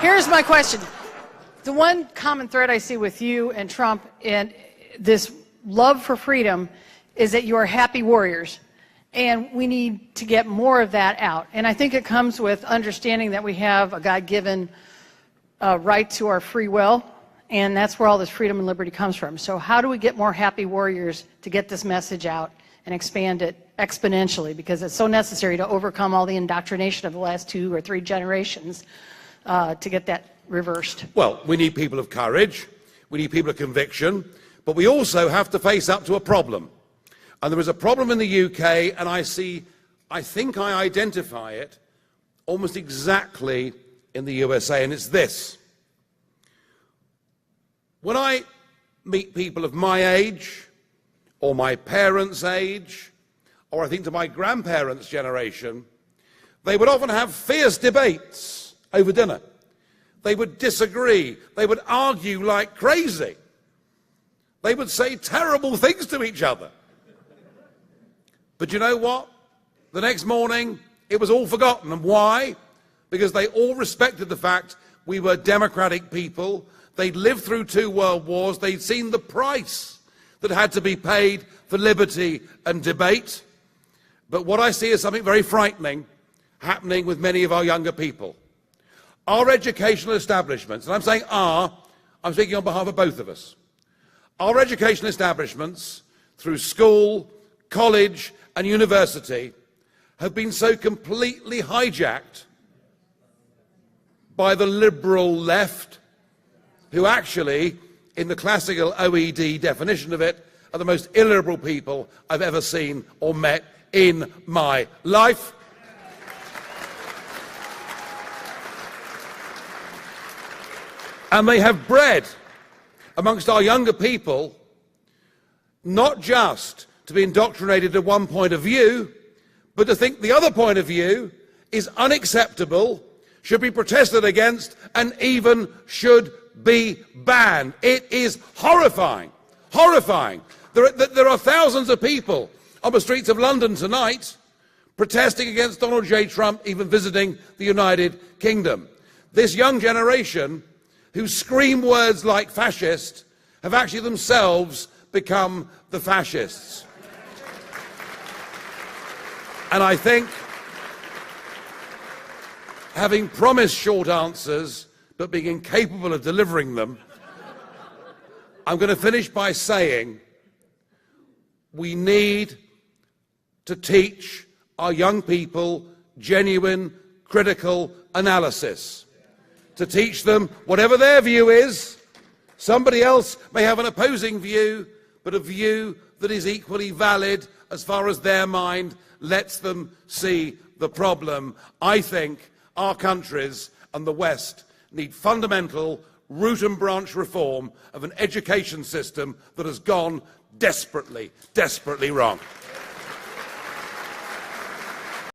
Here's my question. The one common thread I see with you and Trump and this love for freedom is that you are happy warriors. And we need to get more of that out. And I think it comes with understanding that we have a God-given right to our free will. And that's where all this freedom and liberty comes from. So how do we get more happy warriors to get this message out and expand it exponentially? Because it's so necessary to overcome all the indoctrination of the last 2 or 3 generations to get that reversed. Well, we need people of courage. We need people of conviction. But we also have to face up to a problem. And there is a problem in the UK, and I think I identify it almost exactly in the USA, and it's this. When I meet people of my age, or my parents' age, or I think to my grandparents' generation, they would often have fierce debates over dinner. They would disagree. They would argue like crazy. They would say terrible things to each other. But you know what? The next morning, it was all forgotten. And why? Because they all respected the fact we were democratic people. They'd lived through 2 world wars. They'd seen the price that had to be paid for liberty and debate. But what I see is something very frightening happening with many of our younger people. Our educational establishments, and I'm saying I'm speaking on behalf of both of us. Our educational establishments, through school, college, and university, have been so completely hijacked by the liberal left, who actually, in the classical OED definition of it, are the most illiberal people I've ever seen or met in my life. And they have bred amongst our younger people not just to be indoctrinated to one point of view, but to think the other point of view is unacceptable, should be protested against, and even should be banned. It is horrifying, horrifying. There are thousands of people on the streets of London tonight protesting against Donald J. Trump even visiting the United Kingdom. This young generation who scream words like fascist have actually themselves become the fascists. And I think, having promised short answers, but being incapable of delivering them, I'm going to finish by saying we need to teach our young people genuine, critical analysis. To teach them, whatever their view is, somebody else may have an opposing view, but a view that is equally valid as far as their mind lets them see the problem. I think our countries and the West need fundamental root and branch reform of an education system that has gone desperately, desperately wrong.